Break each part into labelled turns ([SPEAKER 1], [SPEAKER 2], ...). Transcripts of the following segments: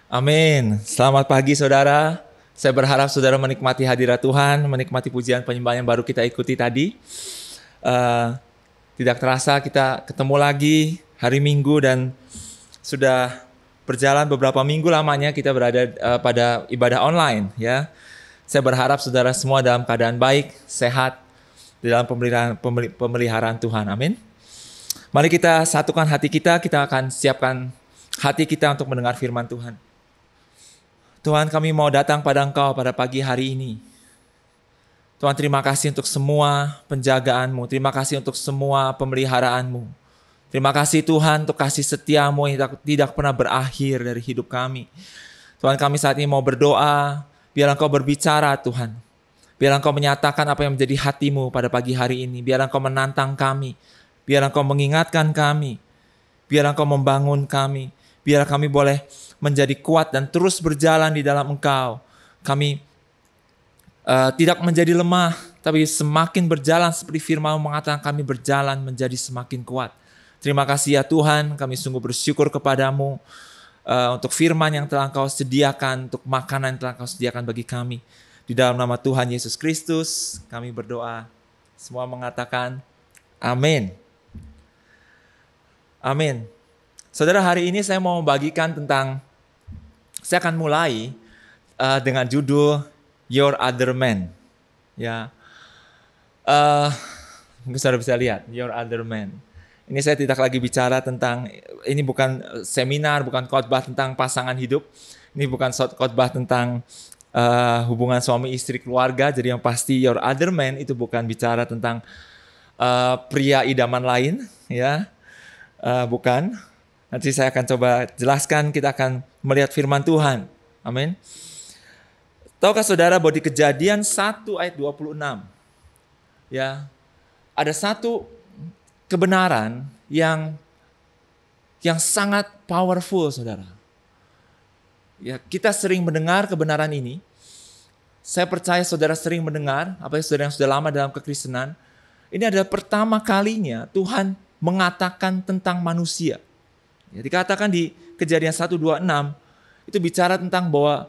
[SPEAKER 1] Amin. Selamat pagi saudara. Saya berharap saudara menikmati hadirat Tuhan, menikmati pujian penyembahan yang baru kita ikuti tadi. Eh, Tidak terasa kita ketemu lagi hari Minggu dan sudah berjalan beberapa minggu lamanya kita berada pada ibadah online ya. Saya berharap saudara semua dalam keadaan baik, sehat di dalam pemeliharaan Tuhan. Amin. Mari kita satukan hati kita akan siapkan hati kita untuk mendengar firman Tuhan. Tuhan, kami mau datang pada Engkau pada pagi hari ini. Tuhan, terima kasih untuk semua penjagaan-Mu. Terima kasih untuk semua pemeliharaan-Mu. Terima kasih Tuhan untuk kasih setia-Mu yang tidak pernah berakhir dari hidup kami. Tuhan, kami saat ini mau berdoa, biar Engkau berbicara Tuhan. Biar Engkau menyatakan apa yang menjadi hati-Mu pada pagi hari ini. Biar Engkau menantang kami. Biar Engkau mengingatkan kami. Biar Engkau membangun kami. Biar kami boleh menjadi kuat dan terus berjalan di dalam Engkau. Kami tidak menjadi lemah, tapi semakin berjalan seperti firman mengatakan kami berjalan menjadi semakin kuat. Terima kasih ya Tuhan, kami sungguh bersyukur kepadamu untuk firman yang telah Engkau sediakan, untuk makanan yang telah Engkau sediakan bagi kami. Di dalam nama Tuhan Yesus Kristus kami berdoa. Semua mengatakan amin. Amin. Saudara, hari ini saya mau membagikan saya akan mulai dengan judul Your Other Man. Ya, mungkin saudara bisa lihat Your Other Man. Ini saya tidak lagi bicara tentang, ini bukan seminar, bukan khotbah tentang pasangan hidup. Ini bukan khotbah tentang hubungan suami istri keluarga. Jadi yang pasti Your Other Man itu bukan bicara tentang pria idaman lain, ya, bukan. Nanti saya akan coba jelaskan, kita akan melihat firman Tuhan. Amin. Tahukah saudara bahwa di Kejadian 1 ayat 26, ya, ada satu kebenaran yang sangat powerful, saudara. Ya, kita sering mendengar kebenaran ini. Saya percaya saudara sering mendengar, apalagi saudara yang sudah lama dalam kekristenan. Ini adalah pertama kalinya Tuhan mengatakan tentang manusia. Ya, dikatakan di Kejadian 1:26 itu bicara tentang bahwa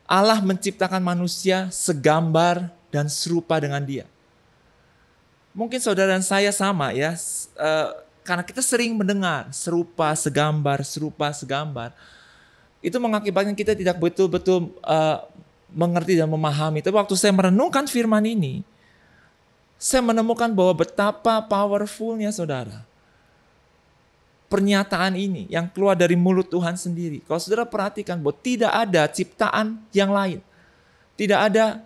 [SPEAKER 1] Allah menciptakan manusia segambar dan serupa dengan Dia. Mungkin saudara dan saya sama ya, karena kita sering mendengar serupa, segambar, itu mengakibatkan kita tidak betul-betul mengerti dan memahami. Tapi waktu saya merenungkan firman ini, saya menemukan bahwa betapa powerfulnya saudara pernyataan ini yang keluar dari mulut Tuhan sendiri. Kalau saudara perhatikan bahwa tidak ada ciptaan yang lain. Tidak ada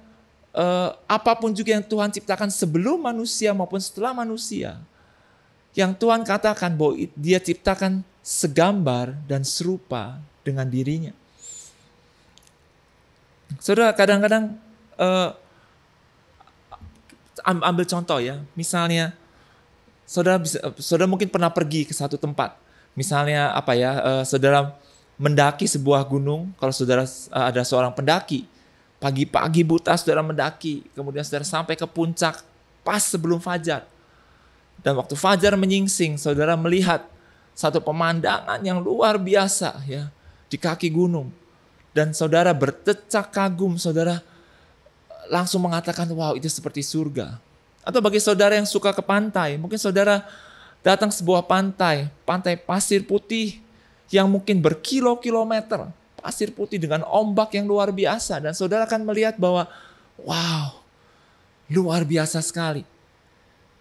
[SPEAKER 1] apapun juga yang Tuhan ciptakan sebelum manusia maupun setelah manusia. Yang Tuhan katakan bahwa Dia ciptakan segambar dan serupa dengan dirinya. Saudara, kadang-kadang ambil contoh ya. Misalnya saudara mungkin pernah pergi ke satu tempat. Misalnya saudara mendaki sebuah gunung. Kalau saudara ada seorang pendaki, pagi-pagi buta saudara mendaki, kemudian saudara sampai ke puncak pas sebelum fajar. Dan waktu fajar menyingsing, saudara melihat satu pemandangan yang luar biasa ya di kaki gunung. Dan saudara bertecak kagum, saudara langsung mengatakan, wow, itu seperti surga. Atau bagi saudara yang suka ke pantai, mungkin saudara datang sebuah pantai pasir putih yang mungkin berkilo-kilometer, pasir putih dengan ombak yang luar biasa, dan saudara akan melihat bahwa wow, luar biasa sekali.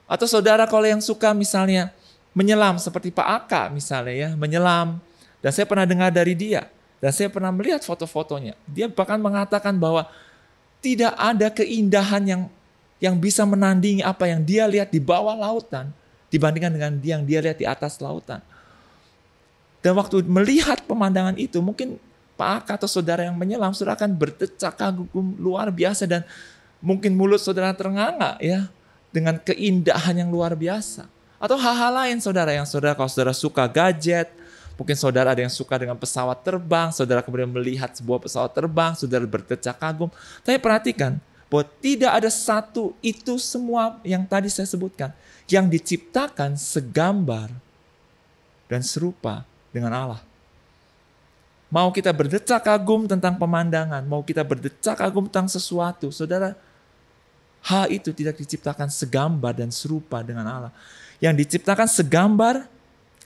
[SPEAKER 1] Atau saudara kalau yang suka misalnya menyelam seperti Pak Aka misalnya ya, menyelam, dan saya pernah dengar dari dia, dan saya pernah melihat foto-fotonya, dia bahkan mengatakan bahwa tidak ada keindahan yang bisa menandingi apa yang dia lihat di bawah lautan dibandingkan dengan yang dia lihat di atas lautan. Dan waktu melihat pemandangan itu, mungkin Pak Aka atau saudara yang menyelam, saudara akan bertecak kagum luar biasa, dan mungkin mulut saudara ternganga ya dengan keindahan yang luar biasa. Atau hal-hal lain saudara, kalau saudara suka gadget, mungkin saudara ada yang suka dengan pesawat terbang, saudara kemudian melihat sebuah pesawat terbang, saudara bertecak kagum. Tapi perhatikan, bahwa tidak ada satu itu semua yang tadi saya sebutkan yang diciptakan segambar dan serupa dengan Allah. Mau kita berdecak kagum tentang pemandangan, mau kita berdecak kagum tentang sesuatu, saudara, hal itu tidak diciptakan segambar dan serupa dengan Allah. Yang diciptakan segambar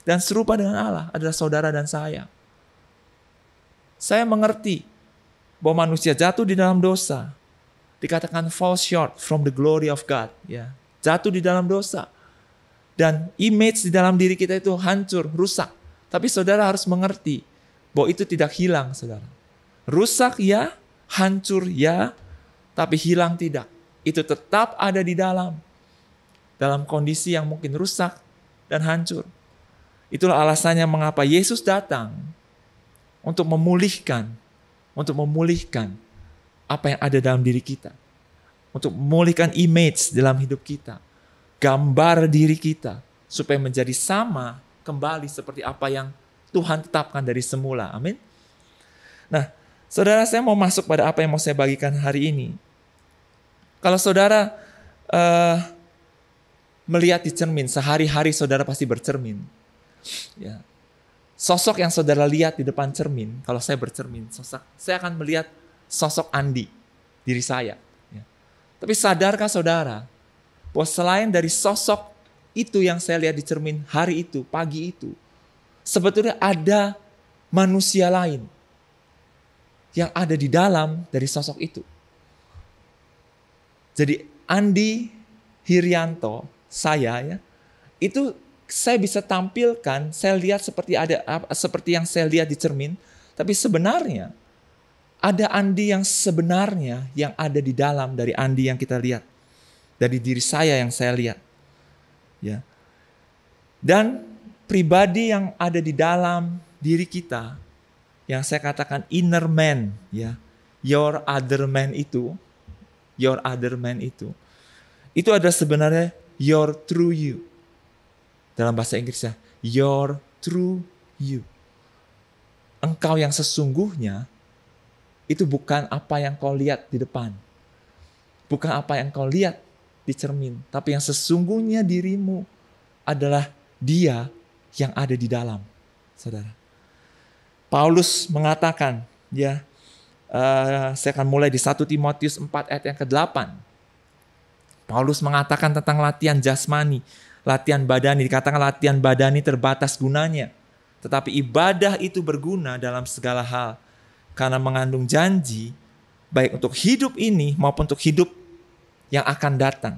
[SPEAKER 1] dan serupa dengan Allah adalah saudara dan saya. Saya mengerti bahwa manusia jatuh di dalam dosa. Dikatakan fall short from the glory of God. Ya, jatuh di dalam dosa. Dan image di dalam diri kita itu hancur, rusak. Tapi saudara harus mengerti bahwa itu tidak hilang, saudara. Rusak ya, hancur ya, tapi hilang tidak. Itu tetap ada di dalam kondisi yang mungkin rusak dan hancur. Itulah alasannya mengapa Yesus datang untuk memulihkan apa yang ada dalam diri kita. Untuk memulihkan image dalam hidup kita. Gambar diri kita. Supaya menjadi sama kembali seperti apa yang Tuhan tetapkan dari semula. Amin. Nah, saudara, saya mau masuk pada apa yang mau saya bagikan hari ini. Kalau saudara melihat di cermin, sehari-hari saudara pasti bercermin. Ya. Sosok yang saudara lihat di depan cermin, kalau saya bercermin, saya akan melihat sosok Andi, diri saya. Ya. Tapi sadarkah saudara, bahwa selain dari sosok itu yang saya lihat di cermin hari itu, pagi itu, sebetulnya ada manusia lain yang ada di dalam dari sosok itu. Jadi Andi Hirianto, saya ya, itu saya bisa tampilkan, saya lihat seperti yang saya lihat di cermin, tapi sebenarnya ada Andi yang sebenarnya yang ada di dalam dari Andi yang kita lihat, dari diri saya yang saya lihat, ya. Dan pribadi yang ada di dalam diri kita, yang saya katakan inner man, ya, your other man itu adalah sebenarnya your true you. Dalam bahasa Inggrisnya, your true you. Engkau yang sesungguhnya, itu bukan apa yang kau lihat di depan. Bukan apa yang kau lihat di cermin. Tapi yang sesungguhnya dirimu adalah Dia yang ada di dalam. Saudara. Paulus mengatakan, ya, saya akan mulai di 1 Timotius 4 ayat yang ke-8. Paulus mengatakan tentang latihan jasmani. Latihan badani, dikatakan latihan badani terbatas gunanya. Tetapi ibadah itu berguna dalam segala hal. Karena mengandung janji, baik untuk hidup ini maupun untuk hidup yang akan datang.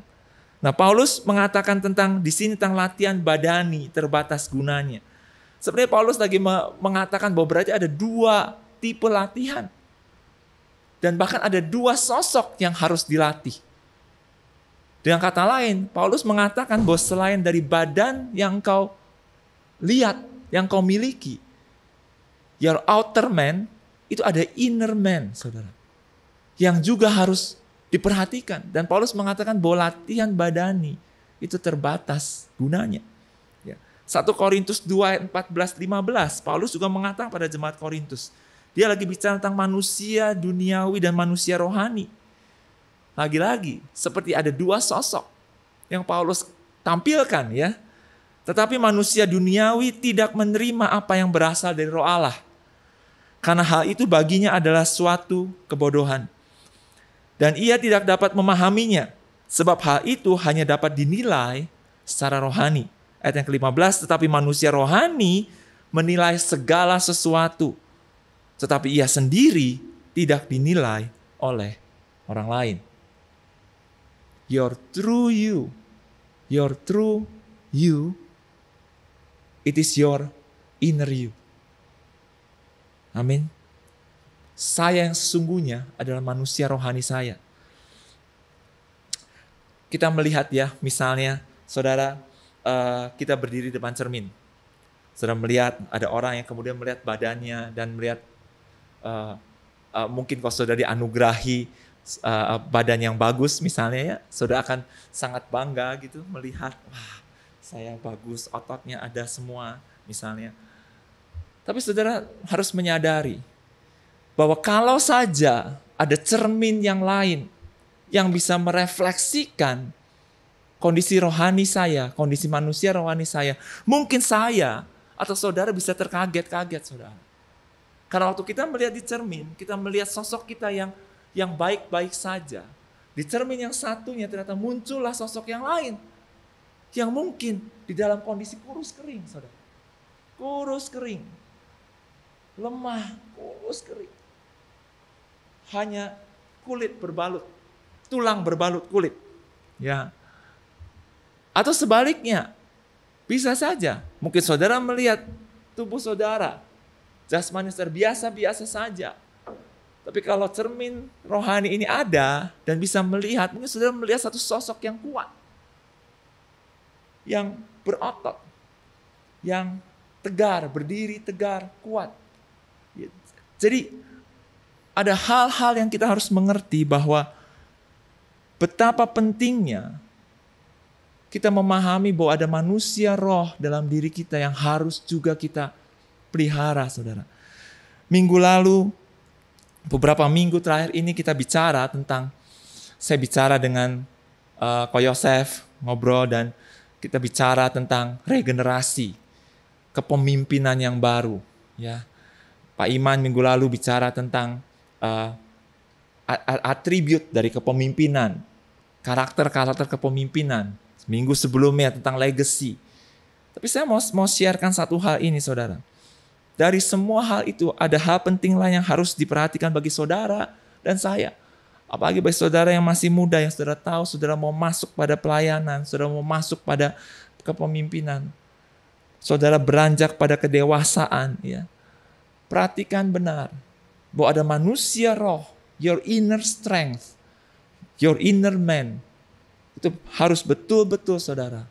[SPEAKER 1] Nah, Paulus mengatakan di sini tentang latihan badani terbatas gunanya. Sebenarnya Paulus lagi mengatakan bahwa berarti ada 2 tipe latihan. Dan bahkan ada 2 sosok yang harus dilatih. Dengan kata lain, Paulus mengatakan bahwa selain dari badan yang kau lihat, yang kau miliki, your outer man, itu ada inner man, saudara. Yang juga harus diperhatikan. Dan Paulus mengatakan bahwa latihan badani itu terbatas gunanya. 1 Korintus 2 ayat 14-15, Paulus juga mengatakan pada jemaat Korintus, dia lagi bicara tentang manusia duniawi dan manusia rohani. Lagi-lagi, seperti ada 2 sosok yang Paulus tampilkan, ya. Tetapi manusia duniawi tidak menerima apa yang berasal dari Roh Allah. Karena hal itu baginya adalah suatu kebodohan. Dan ia tidak dapat memahaminya, sebab hal itu hanya dapat dinilai secara rohani. Ayat yang ke-15, tetapi manusia rohani menilai segala sesuatu, tetapi ia sendiri tidak dinilai oleh orang lain. Your true you, it is your inner you. Amin. Saya yang sesungguhnya adalah manusia rohani saya. Kita melihat, ya, misalnya saudara, kita berdiri depan cermin. Saudara melihat ada orang yang kemudian melihat badannya dan melihat mungkin kalau saudara dianugerahi badan yang bagus misalnya, ya, saudara akan sangat bangga gitu melihat, wah, saya bagus, ototnya ada semua misalnya. Tapi saudara harus menyadari bahwa kalau saja ada cermin yang lain yang bisa merefleksikan kondisi rohani saya, kondisi manusia rohani saya, mungkin saya atau saudara bisa terkaget-kaget, saudara. Karena waktu kita melihat di cermin, kita melihat sosok kita yang baik-baik saja. Di cermin yang satunya ternyata muncullah sosok yang lain. Yang mungkin di dalam kondisi kurus kering, saudara. Kurus kering. Lemah, kurus kering. Hanya kulit berbalut. Tulang berbalut kulit. Ya. Atau sebaliknya, bisa saja. Mungkin saudara melihat tubuh saudara. Jasmani biasa-biasa saja. Tapi kalau cermin rohani ini ada dan bisa melihat, mungkin saudara melihat satu sosok yang kuat. Yang berotot. Yang tegar, berdiri tegar, kuat. Jadi ada hal-hal yang kita harus mengerti bahwa betapa pentingnya kita memahami bahwa ada manusia roh dalam diri kita yang harus juga kita pelihara, saudara. Minggu lalu, beberapa minggu terakhir ini kita bicara tentang, saya bicara dengan Ko Yosef, ngobrol dan kita bicara tentang regenerasi, kepemimpinan yang baru. Ya, Pak Iman minggu lalu bicara tentang atribut dari kepemimpinan, karakter-karakter kepemimpinan. Minggu sebelumnya tentang legacy. Tapi saya mau sharekan satu hal ini, saudara. Dari semua hal itu ada hal penting lain yang harus diperhatikan bagi saudara dan saya. Apalagi bagi saudara yang masih muda, yang saudara tahu, saudara mau masuk pada pelayanan, saudara mau masuk pada kepemimpinan. Saudara beranjak pada kedewasaan. Ya. Perhatikan benar bahwa ada manusia roh, your inner strength, your inner man. Itu harus betul-betul, saudara.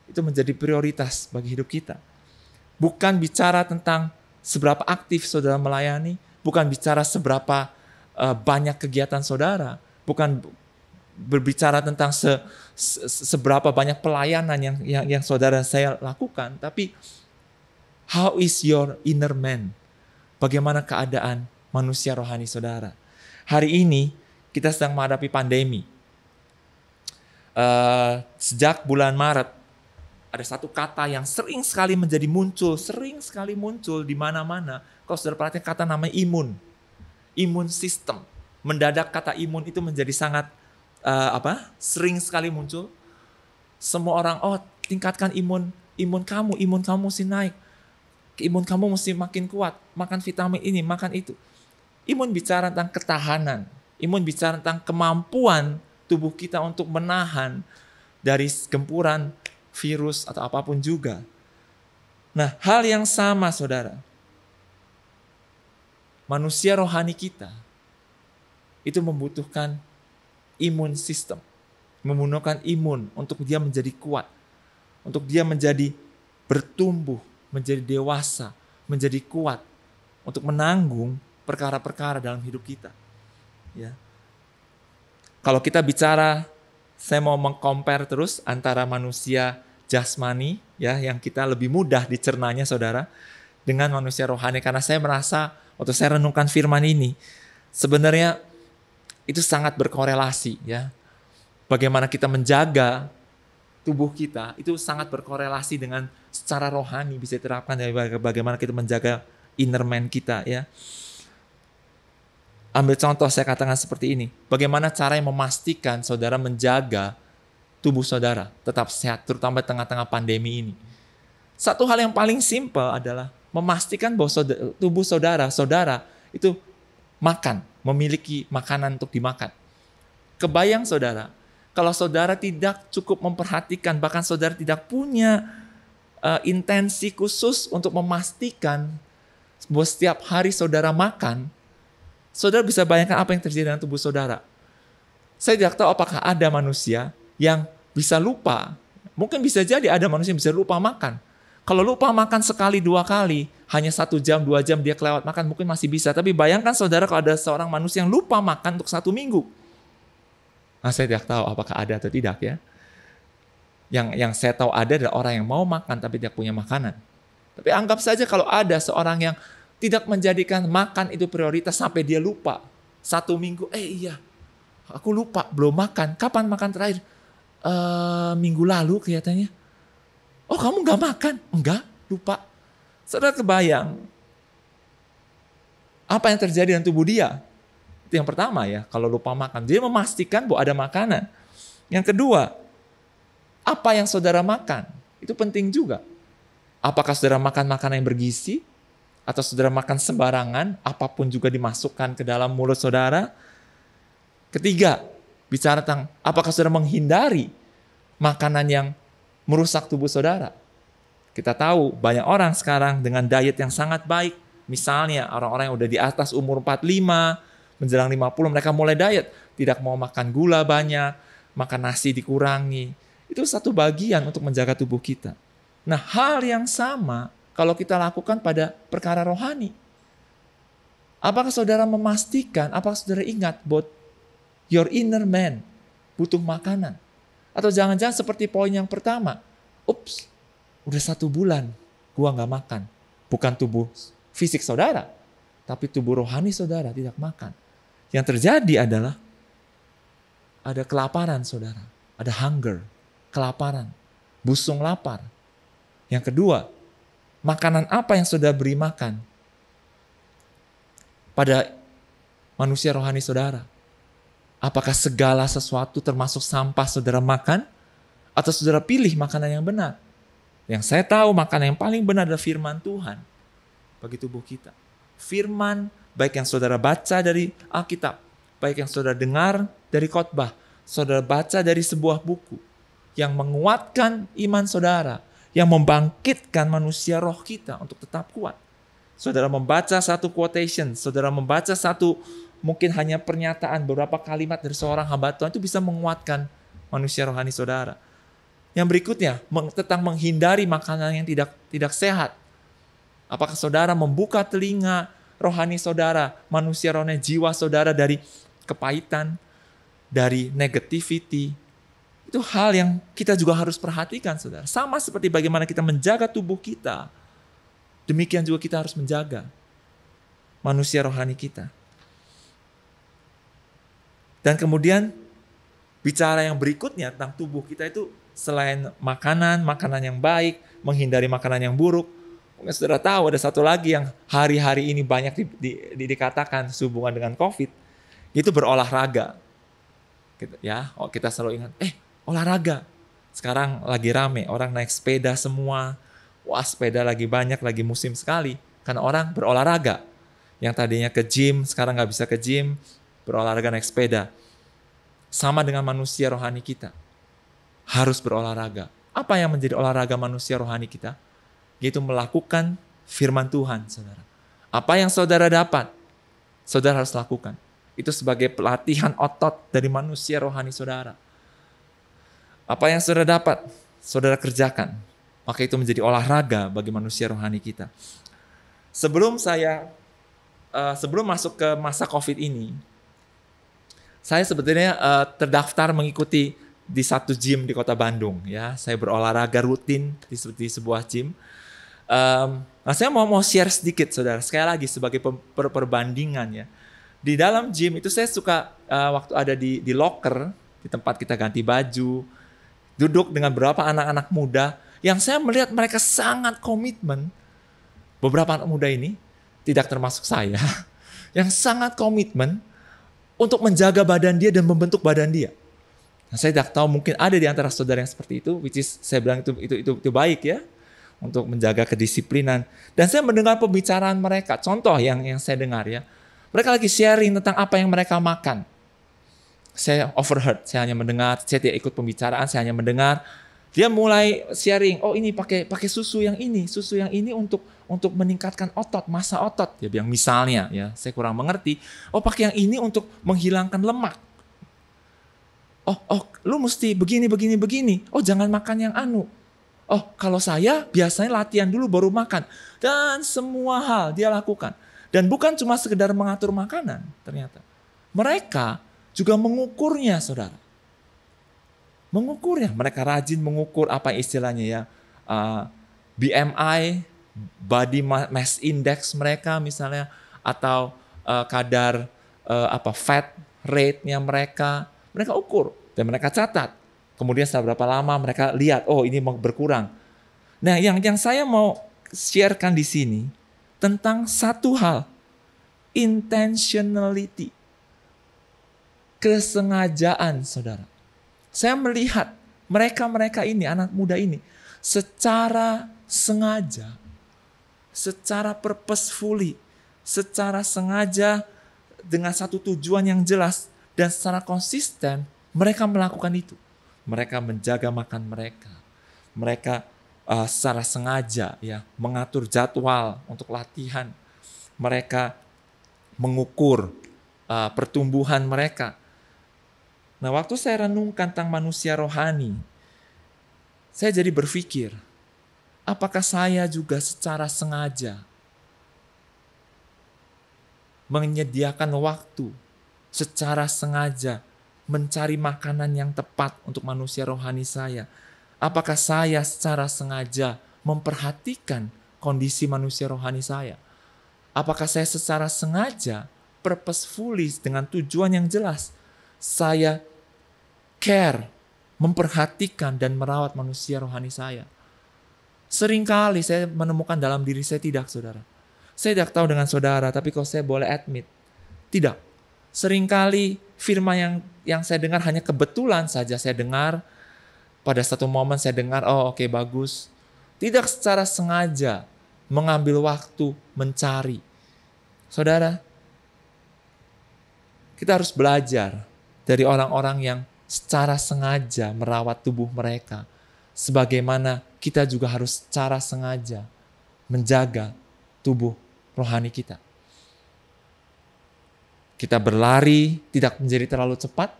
[SPEAKER 1] Itu menjadi prioritas bagi hidup kita. Bukan bicara tentang seberapa aktif saudara melayani, bukan bicara seberapa banyak kegiatan saudara, bukan berbicara tentang seberapa banyak pelayanan yang saudara saya lakukan, tapi how is your inner man? Bagaimana keadaan manusia rohani saudara? Hari ini kita sedang menghadapi pandemi. Sejak bulan Maret ada satu kata yang sering sekali muncul di mana-mana. Kalau saudara perhatikan kata namanya imun system. Mendadak kata imun itu menjadi sangat sering sekali muncul. Semua orang tingkatkan imun kamu mesti naik, imun kamu mesti makin kuat, makan vitamin ini, makan itu. Imun bicara tentang ketahanan, imun bicara tentang kemampuan tubuh kita untuk menahan dari gempuran virus atau apapun juga. Nah, hal yang sama, saudara. Manusia rohani kita itu membutuhkan imun sistem. Membutuhkan imun untuk dia menjadi kuat. Untuk dia menjadi bertumbuh, menjadi dewasa, menjadi kuat. Untuk menanggung perkara-perkara dalam hidup kita. Ya. Kalau kita bicara, saya mau meng-compare terus antara manusia jasmani, ya, yang kita lebih mudah dicernanya, saudara, dengan manusia rohani. Karena saya merasa, waktu saya renungkan firman ini, sebenarnya itu sangat berkorelasi. Ya. Bagaimana kita menjaga tubuh kita, itu sangat berkorelasi dengan secara rohani, bisa diterapkan dari bagaimana kita menjaga inner man kita. Ya. Ambil contoh, saya katakan seperti ini. Bagaimana cara yang memastikan saudara menjaga tubuh saudara tetap sehat, terutama di tengah-tengah pandemi ini. Satu hal yang paling simpel adalah memastikan bahwa tubuh saudara itu makan, memiliki makanan untuk dimakan. Kebayang saudara, kalau saudara tidak cukup memperhatikan, bahkan saudara tidak punya intensi khusus untuk memastikan bahwa setiap hari saudara makan, saudara bisa bayangkan apa yang terjadi dengan tubuh saudara. Saya tidak tahu apakah ada manusia yang bisa lupa. Mungkin bisa jadi ada manusia yang bisa lupa makan. Kalau lupa makan sekali, 2 kali, hanya 1 jam, 2 jam dia kelewat makan, mungkin masih bisa. Tapi bayangkan saudara kalau ada seorang manusia yang lupa makan untuk 1 minggu. Nah, saya tidak tahu apakah ada atau tidak, ya. Yang saya tahu ada adalah orang yang mau makan tapi tidak punya makanan. Tapi anggap saja kalau ada seorang yang tidak menjadikan makan itu prioritas sampai dia lupa. 1 minggu, iya, aku lupa, belum makan. Kapan makan terakhir? Minggu lalu kelihatannya. Oh, kamu nggak makan? Enggak, lupa. Saudara kebayang, Apa yang terjadi dengan tubuh dia? Itu yang pertama ya, kalau lupa makan. Dia memastikan bahwa ada makanan. Yang kedua, apa yang saudara makan? Itu penting juga. Apakah saudara makan makanan yang bergizi? Atau saudara makan sembarangan, apapun juga dimasukkan ke dalam mulut saudara? Ketiga, bicara tentang apakah saudara menghindari makanan yang merusak tubuh saudara? Kita tahu banyak orang sekarang dengan diet yang sangat baik. Misalnya orang-orang yang udah di atas umur 45, menjelang 50, mereka mulai diet. Tidak mau makan gula banyak, makan nasi dikurangi. Itu satu bagian untuk menjaga tubuh kita. Nah, hal yang sama kalau kita lakukan pada perkara rohani. Apakah saudara memastikan, apakah saudara ingat bahwa your inner man butuh makanan? Atau jangan-jangan seperti poin yang pertama, udah 1 bulan gua nggak makan. Bukan tubuh fisik saudara, tapi tubuh rohani saudara tidak makan. Yang terjadi adalah ada kelaparan saudara, ada hunger, kelaparan, busung lapar. Yang kedua, makanan apa yang saudara beri makan pada manusia rohani saudara? Apakah segala sesuatu termasuk sampah saudara makan? Atau saudara pilih makanan yang benar? Yang saya tahu makanan yang paling benar adalah firman Tuhan bagi tubuh kita. Firman baik yang saudara baca dari Alkitab, baik yang saudara dengar dari khotbah, saudara baca dari sebuah buku yang menguatkan iman saudara, yang membangkitkan manusia roh kita untuk tetap kuat. Saudara membaca satu quotation, saudara membaca satu mungkin hanya pernyataan beberapa kalimat dari seorang hamba Tuhan, itu bisa menguatkan manusia rohani saudara. Yang berikutnya, tentang menghindari makanan yang tidak sehat. Apakah saudara membuka telinga rohani saudara, manusia rohani jiwa saudara dari kepahitan, dari negativity? Itu hal yang kita juga harus perhatikan, saudara. Sama seperti bagaimana kita menjaga tubuh kita, demikian juga kita harus menjaga manusia rohani kita. Dan kemudian bicara yang berikutnya tentang tubuh kita itu selain makanan yang baik, menghindari makanan yang buruk. Mungkin saudara tahu ada satu lagi yang hari-hari ini banyak dikatakan sehubungan dengan COVID, itu berolahraga. Ya, kita selalu ingat, olahraga. Sekarang lagi rame, orang naik sepeda semua. Wah, sepeda lagi banyak, lagi musim sekali. Karena orang berolahraga. Yang tadinya ke gym, sekarang nggak bisa ke gym, berolahraga naik sepeda. Sama dengan manusia rohani kita. Harus berolahraga. Apa yang menjadi olahraga manusia rohani kita? Yaitu melakukan firman Tuhan, saudara. Apa yang saudara dapat, saudara harus lakukan. Itu sebagai pelatihan otot dari manusia rohani saudara. Apa yang saudara dapat, saudara kerjakan. Maka itu menjadi olahraga bagi manusia rohani kita. Sebelum masuk ke masa COVID ini, saya sebetulnya terdaftar mengikuti di satu gym di kota Bandung. Ya, saya berolahraga rutin di sebuah gym. Nah, saya mau share sedikit, saudara. Sekali lagi sebagai perbandingan ya. Di dalam gym itu saya suka waktu ada di locker, di tempat kita ganti baju, duduk dengan beberapa anak-anak muda yang saya melihat mereka sangat komitmen. Beberapa anak muda ini, tidak termasuk saya, yang sangat komitmen untuk menjaga badan dia dan membentuk badan dia. Nah, saya tidak tahu mungkin ada di antara saudara yang seperti itu, which is saya bilang itu baik ya, untuk menjaga kedisiplinan. Dan saya mendengar pembicaraan mereka, contoh yang saya dengar ya, mereka lagi sharing tentang apa yang mereka makan. Saya overheard, saya hanya mendengar, saya tidak ikut pembicaraan, saya hanya mendengar. Dia mulai sharing, ini pakai susu yang ini untuk meningkatkan otot, massa otot. Dia bilang misalnya, ya saya kurang mengerti. Pakai yang ini untuk menghilangkan lemak. Lu mesti begini. Jangan makan yang anu. Kalau saya biasanya latihan dulu baru makan. Dan semua hal dia lakukan. Dan bukan cuma sekedar mengatur makanan ternyata. Mereka juga mengukurnya, saudara. Mengukurnya. Mereka rajin mengukur apa istilahnya ya. BMI, body mass index mereka misalnya. Atau kadar fat rate-nya mereka. Mereka ukur dan mereka catat. Kemudian setelah berapa lama mereka lihat, ini berkurang. Nah, yang saya mau sharekan di sini tentang satu hal. intentionality. Kesengajaan, saudara. Saya melihat mereka ini, anak muda ini, secara sengaja, secara purposefully, secara sengaja dengan satu tujuan yang jelas dan secara konsisten, mereka melakukan itu. Mereka menjaga makan mereka. Mereka secara sengaja ya mengatur jadwal untuk latihan. Mereka mengukur pertumbuhan mereka. Nah, waktu saya renungkan tentang manusia rohani, saya jadi berpikir, apakah saya juga secara sengaja menyediakan waktu, secara sengaja mencari makanan yang tepat untuk manusia rohani saya? Apakah saya secara sengaja memperhatikan kondisi manusia rohani saya? Apakah saya secara sengaja, purposefully, dengan tujuan yang jelas, saya care, memperhatikan dan merawat manusia rohani saya? Seringkali saya menemukan dalam diri saya tidak, saudara. Saya tidak tahu dengan saudara, tapi kalau saya boleh admit, tidak. Seringkali firman yang saya dengar hanya kebetulan saja saya dengar. Pada satu momen saya dengar, oh oke, bagus. Tidak secara sengaja mengambil waktu mencari. Saudara, kita harus belajar dari orang-orang yang secara sengaja merawat tubuh mereka. Sebagaimana kita juga harus secara sengaja menjaga tubuh rohani kita. Kita berlari tidak menjadi terlalu cepat.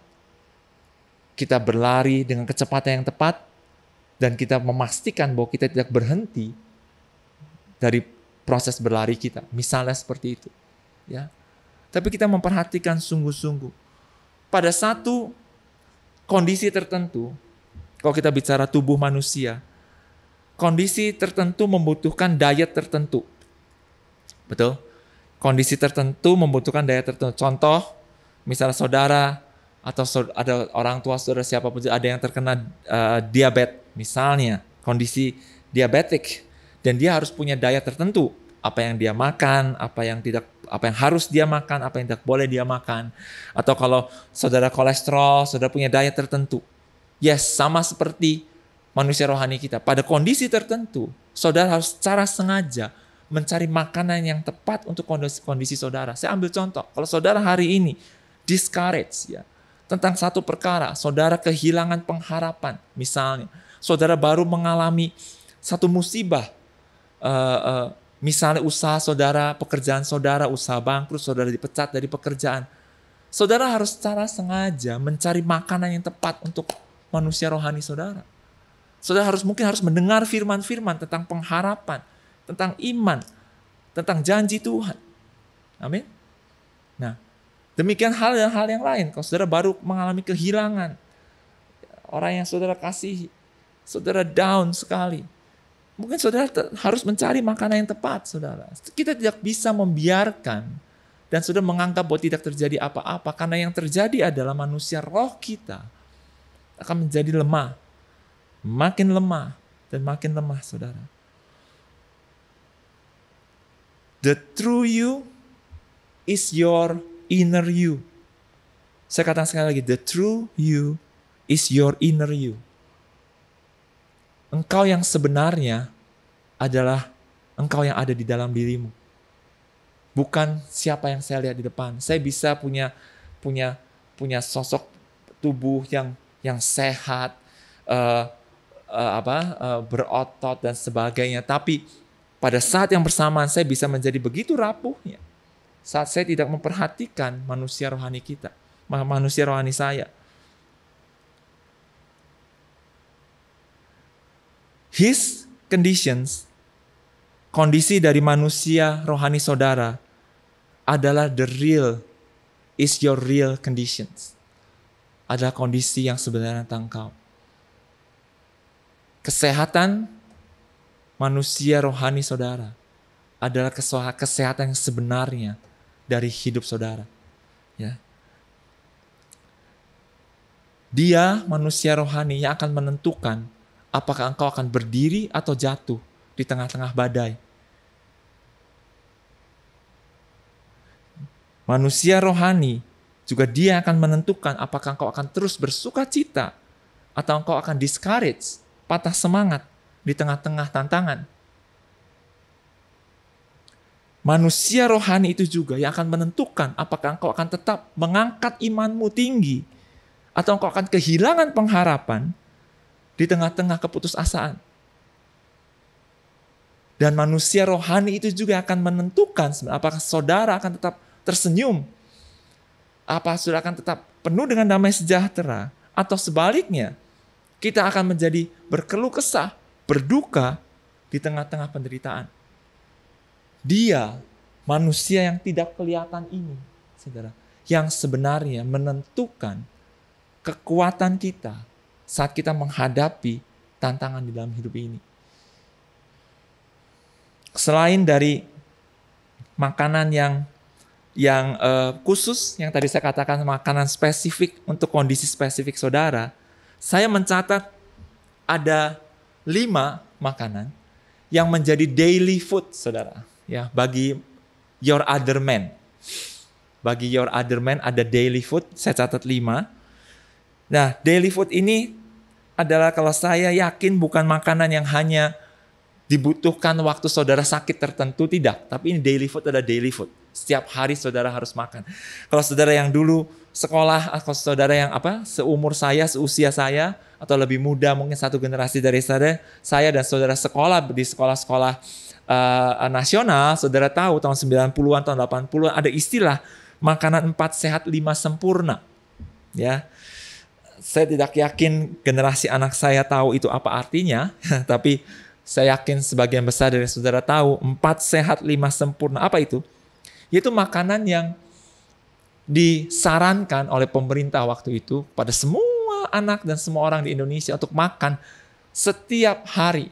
[SPEAKER 1] Kita berlari dengan kecepatan yang tepat. Dan kita memastikan bahwa kita tidak berhenti dari proses berlari kita. Misalnya seperti itu. Ya. Tapi kita memperhatikan sungguh-sungguh. Pada satu kondisi tertentu, kalau kita bicara tubuh manusia, kondisi tertentu membutuhkan diet tertentu. Betul? Kondisi tertentu membutuhkan diet tertentu. Contoh, misalnya saudara atau ada orang tua saudara siapapun, ada yang terkena diabetes, misalnya kondisi diabetik, dan dia harus punya diet tertentu. Apa yang dia makan, apa yang harus dia makan, apa yang tidak boleh dia makan. Atau kalau saudara kolesterol, saudara punya diet tertentu. Yes, sama seperti manusia rohani kita. Pada kondisi tertentu, saudara harus secara sengaja mencari makanan yang tepat untuk kondisi saudara. Saya ambil contoh, kalau saudara hari ini discourage ya tentang satu perkara, saudara kehilangan pengharapan, misalnya saudara baru mengalami satu musibah, misalnya usaha saudara, pekerjaan saudara, usaha bangkrut, saudara dipecat dari pekerjaan. Saudara harus secara sengaja mencari makanan yang tepat untuk manusia rohani saudara. Saudara mungkin harus mendengar firman-firman tentang pengharapan, tentang iman, tentang janji Tuhan. Amin. Nah, demikian hal yang lain. Kalau saudara baru mengalami kehilangan orang yang saudara kasihi, saudara down sekali, mungkin saudara harus mencari makanan yang tepat, saudara. Kita tidak bisa membiarkan dan sudah menganggap bahwa tidak terjadi apa-apa, karena yang terjadi adalah manusia roh kita akan menjadi lemah, makin lemah dan makin lemah, saudara. The true you is your inner you. Saya katakan sekali lagi, the true you is your inner you. Engkau yang sebenarnya adalah engkau yang ada di dalam dirimu. Bukan siapa yang saya lihat di depan. Saya bisa punya sosok tubuh yang sehat, berotot dan sebagainya. Tapi pada saat yang bersamaan saya bisa menjadi begitu rapuhnya saat saya tidak memperhatikan manusia rohani kita, manusia rohani saya. His conditions, kondisi dari manusia rohani saudara adalah is your real conditions. Adalah kondisi yang sebenarnya tentang kau. Kesehatan manusia rohani saudara adalah kesehatan yang sebenarnya dari hidup saudara. Ya. Dia manusia rohani yang akan menentukan apakah engkau akan berdiri atau jatuh di tengah-tengah badai. Manusia rohani juga dia akan menentukan apakah engkau akan terus bersuka cita atau engkau akan discourage, patah semangat di tengah-tengah tantangan. Manusia rohani itu juga yang akan menentukan apakah engkau akan tetap mengangkat imanmu tinggi atau engkau akan kehilangan pengharapan di tengah-tengah keputusasaan. Dan manusia rohani itu juga akan menentukan apakah saudara akan tetap tersenyum, apa saudara akan tetap penuh dengan damai sejahtera, atau sebaliknya kita akan menjadi berkeluh kesah, berduka di tengah-tengah penderitaan. Dia, manusia yang tidak kelihatan ini, saudara, yang sebenarnya menentukan kekuatan kita saat kita menghadapi tantangan di dalam hidup ini. Selain dari makanan yang khusus, yang tadi saya katakan makanan spesifik untuk kondisi spesifik saudara, saya mencatat ada 5 makanan yang menjadi daily food saudara. Ya, bagi your other man. Bagi your other man ada daily food, saya catat 5. Nah, daily food ini adalah kalau saya yakin bukan makanan yang hanya dibutuhkan waktu saudara sakit tertentu, tidak. Tapi ini daily food adalah daily food. Setiap hari saudara harus makan. Kalau saudara yang dulu sekolah, atau saudara yang seumur saya, seusia saya, atau lebih muda mungkin satu generasi dari saya dan saudara sekolah di sekolah-sekolah nasional, saudara tahu tahun 90-an, tahun 80-an ada istilah makanan 4 sehat 5 sempurna. Ya. Saya tidak yakin generasi anak saya tahu itu apa artinya, tapi saya yakin sebagian besar dari saudara tahu 4 sehat 5 sempurna. Apa itu? Yaitu makanan yang disarankan oleh pemerintah waktu itu pada semua anak dan semua orang di Indonesia untuk makan setiap hari.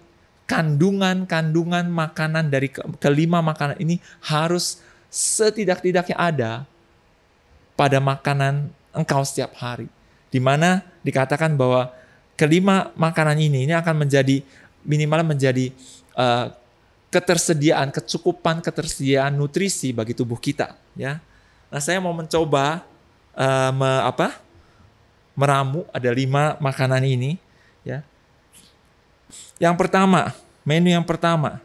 [SPEAKER 1] Kandungan-kandungan makanan dari kelima makanan ini harus setidak-tidaknya ada pada makanan engkau setiap hari. Di mana dikatakan bahwa kelima makanan ini akan menjadi minimal menjadi kecukupan ketersediaan nutrisi bagi tubuh kita, ya. Nah, saya mau mencoba meramu ada 5 makanan ini, ya. Yang pertama, menu yang pertama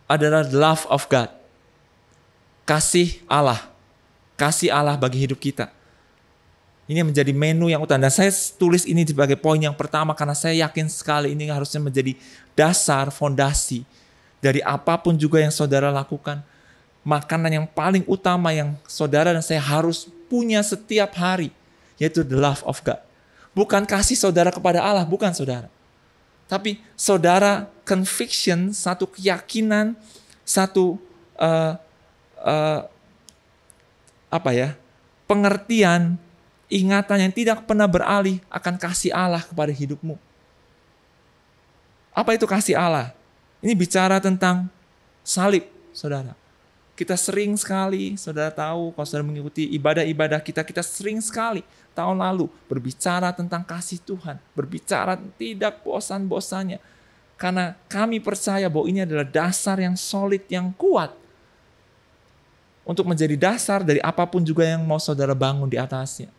[SPEAKER 1] adalah love of God. Kasih Allah bagi hidup kita. Ini menjadi menu yang utama. Dan saya tulis ini sebagai poin yang pertama karena saya yakin sekali ini harusnya menjadi dasar, fondasi dari apapun juga yang saudara lakukan. Makanan yang paling utama yang saudara dan saya harus punya setiap hari, yaitu the love of God. Bukan kasih saudara kepada Allah, bukan saudara. Tapi saudara conviction, satu keyakinan, satu pengertian, ingatan yang tidak pernah beralih akan kasih Allah kepada hidupmu. Apa itu kasih Allah? Ini bicara tentang salib, saudara. Kita sering sekali, saudara tahu, kalau saudara mengikuti ibadah-ibadah kita sering sekali tahun lalu berbicara tentang kasih Tuhan. Berbicara tidak bosan-bosannya. Karena kami percaya bahwa ini adalah dasar yang solid, yang kuat. Untuk menjadi dasar dari apapun juga yang mau saudara bangun di atasnya.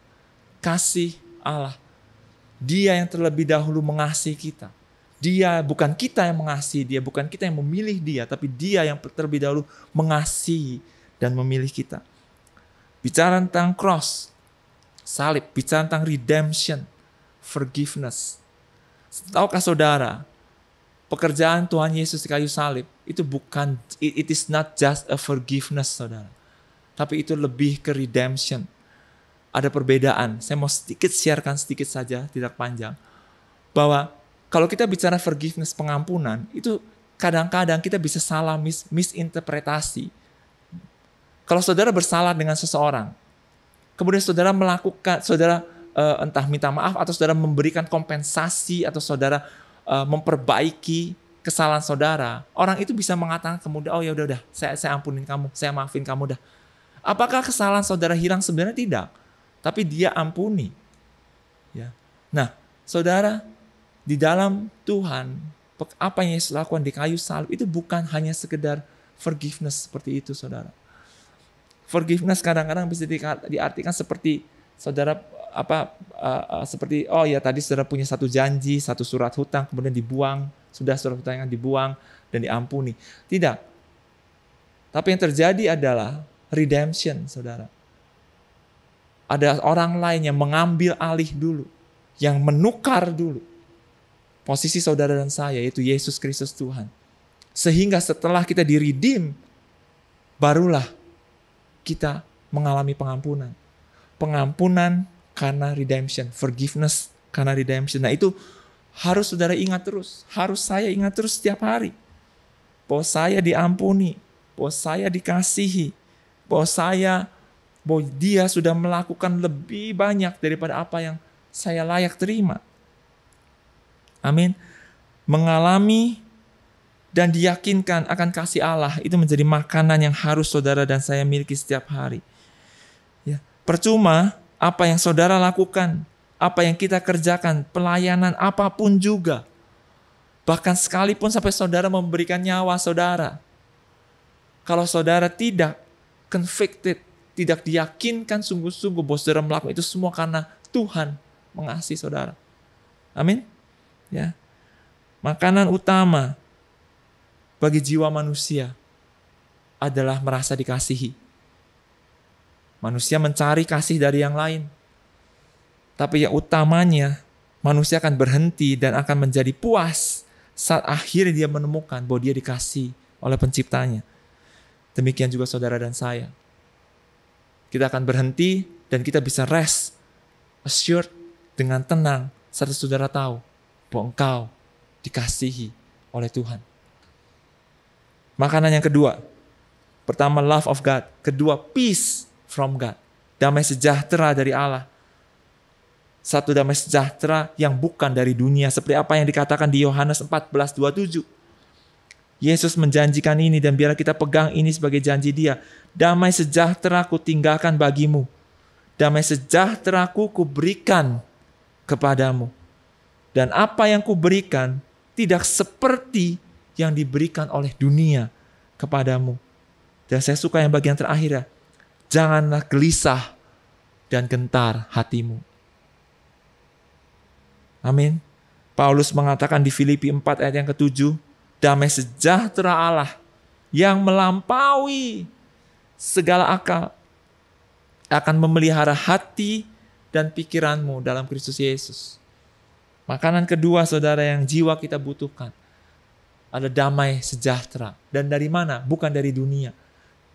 [SPEAKER 1] Kasih Allah. Dia yang terlebih dahulu mengasihi kita. Dia, bukan kita yang mengasihi dia, bukan kita yang memilih dia, tapi dia yang terlebih dahulu mengasihi dan memilih kita. Bicara tentang cross, salib, bicara tentang redemption, forgiveness. Tahukah saudara, pekerjaan Tuhan Yesus di kayu salib, itu bukan, it is not just a forgiveness, saudara. Tapi itu lebih ke redemption. Ada perbedaan, saya mau sharekan sedikit saja, tidak panjang. Bahwa kalau kita bicara forgiveness, pengampunan, itu kadang-kadang kita bisa salah misinterpretasi. Kalau saudara bersalah dengan seseorang, kemudian saudara melakukan, entah minta maaf atau saudara memberikan kompensasi atau saudara memperbaiki kesalahan saudara, orang itu bisa mengatakan kemudian, oh ya udah, saya ampunin kamu, saya maafin kamu dah. Apakah kesalahan saudara hilang? Sebenarnya tidak. Tapi dia ampuni. Ya. Nah, saudara, di dalam Tuhan, apa yang Yesus lakukan di kayu salib itu bukan hanya sekedar forgiveness seperti itu, saudara. Forgiveness kadang-kadang bisa diartikan seperti saudara seperti oh ya tadi saudara punya satu janji, satu surat hutang kemudian dibuang, sudah surat hutang yang dibuang dan diampuni. Tidak. Tapi yang terjadi adalah redemption, saudara. Ada orang lain yang mengambil alih dulu, yang menukar dulu posisi saudara dan saya, yaitu Yesus Kristus Tuhan. Sehingga setelah kita diredeem, barulah kita mengalami pengampunan. Pengampunan karena redemption, forgiveness karena redemption. Nah itu harus saudara ingat terus, harus saya ingat terus setiap hari. Bahwa saya diampuni, bahwa saya dikasihi, bahwa dia sudah melakukan lebih banyak daripada apa yang saya layak terima. Amin. Mengalami dan diyakinkan akan kasih Allah itu menjadi makanan yang harus saudara dan saya miliki setiap hari. Ya, percuma apa yang saudara lakukan, apa yang kita kerjakan, pelayanan apapun juga. Bahkan sekalipun sampai saudara memberikan nyawa saudara. Kalau saudara tidak convicted, tidak diyakinkan sungguh-sungguh bahwa saudara melakukan itu semua karena Tuhan mengasihi saudara. Amin. Ya. Makanan utama bagi jiwa manusia adalah merasa dikasihi. Manusia mencari kasih dari yang lain. Tapi yang utamanya, manusia akan berhenti dan akan menjadi puas saat akhirnya dia menemukan bahwa dia dikasihi oleh penciptanya. Demikian juga saudara dan saya. Kita akan berhenti dan kita bisa rest, assured dengan tenang saat saudara tahu bahwa engkau dikasihi oleh Tuhan. Makanan yang kedua. Pertama, love of God. Kedua, peace from God. Damai sejahtera dari Allah. Satu damai sejahtera yang bukan dari dunia. Seperti apa yang dikatakan di Yohanes 14:27. Yesus menjanjikan ini dan biarlah kita pegang ini sebagai janji Dia. Damai sejahtera ku tinggalkan bagimu. Damai sejahtera ku berikan kepadamu. Dan apa yang ku berikan tidak seperti yang diberikan oleh dunia kepadamu. Dan saya suka yang bagian terakhir ya. Janganlah gelisah dan gentar hatimu. Amin. Paulus mengatakan di Filipi 4 ayat yang ke-7. Damai sejahtera Allah yang melampaui segala akal akan memelihara hati dan pikiranmu dalam Kristus Yesus. Makanan kedua saudara yang jiwa kita butuhkan ada damai sejahtera. Dan dari mana? Bukan dari dunia.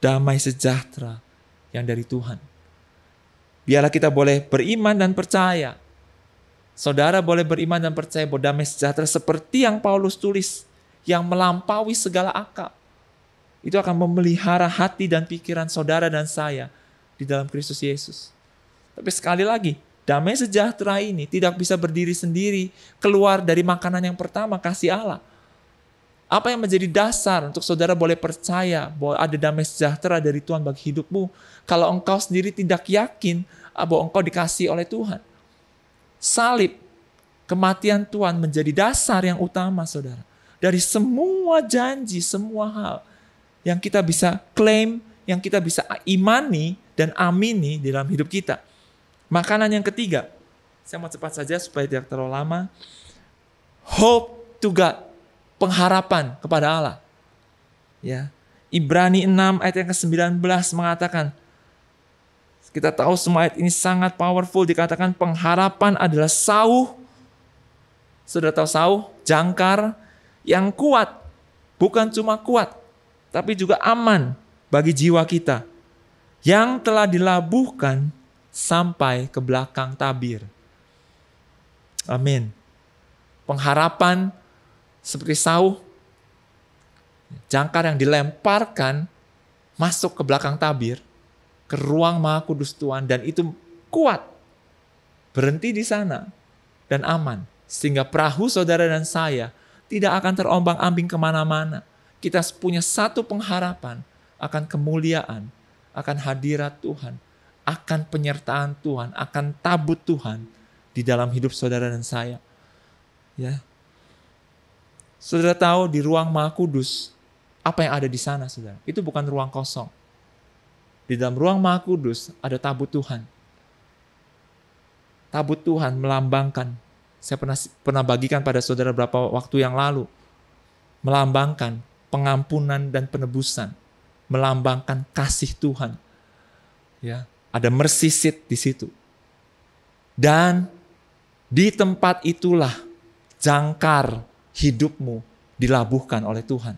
[SPEAKER 1] Damai sejahtera yang dari Tuhan. Biarlah kita boleh beriman dan percaya. Saudara boleh beriman dan percaya bahwa damai sejahtera seperti yang Paulus tulis. Yang melampaui segala akal. Itu akan memelihara hati dan pikiran saudara dan saya di dalam Kristus Yesus. Tapi sekali lagi, damai sejahtera ini tidak bisa berdiri sendiri keluar dari makanan yang pertama, kasih Allah. Apa yang menjadi dasar untuk saudara boleh percaya bahwa ada damai sejahtera dari Tuhan bagi hidupmu kalau engkau sendiri tidak yakin bahwa engkau dikasihi oleh Tuhan? Salib, kematian Tuhan menjadi dasar yang utama saudara. Dari semua janji, semua hal yang kita bisa klaim, yang kita bisa imani dan amini di dalam hidup kita. Makanan yang ketiga, saya mau cepat saja supaya tidak terlalu lama. Hope to God. Pengharapan kepada Allah. Ya. Ibrani 6 ayat yang ke-19 mengatakan, kita tahu semua ayat ini sangat powerful, dikatakan pengharapan adalah sauh. Sudah tahu sauh? Jangkar yang kuat. Bukan cuma kuat, tapi juga aman bagi jiwa kita. Yang telah dilabuhkan sampai ke belakang tabir. Amin. Pengharapan seperti sauh, jangkar yang dilemparkan masuk ke belakang tabir, ke ruang Maha Kudus Tuhan, dan itu kuat, berhenti di sana, dan aman. Sehingga perahu saudara dan saya tidak akan terombang-ambing kemana-mana. Kita punya satu pengharapan akan kemuliaan, akan hadirat Tuhan, akan penyertaan Tuhan, akan tabut Tuhan di dalam hidup saudara dan saya. Ya. Saudara tahu di ruang Maha Kudus, apa yang ada di sana saudara? Itu bukan ruang kosong. Di dalam ruang Maha Kudus ada tabut Tuhan. Tabut Tuhan melambangkan, saya pernah bagikan pada saudara beberapa waktu yang lalu, melambangkan pengampunan dan penebusan, melambangkan kasih Tuhan. Ya, ada mercy seat di situ. Dan di tempat itulah jangkar hidupmu dilabuhkan oleh Tuhan.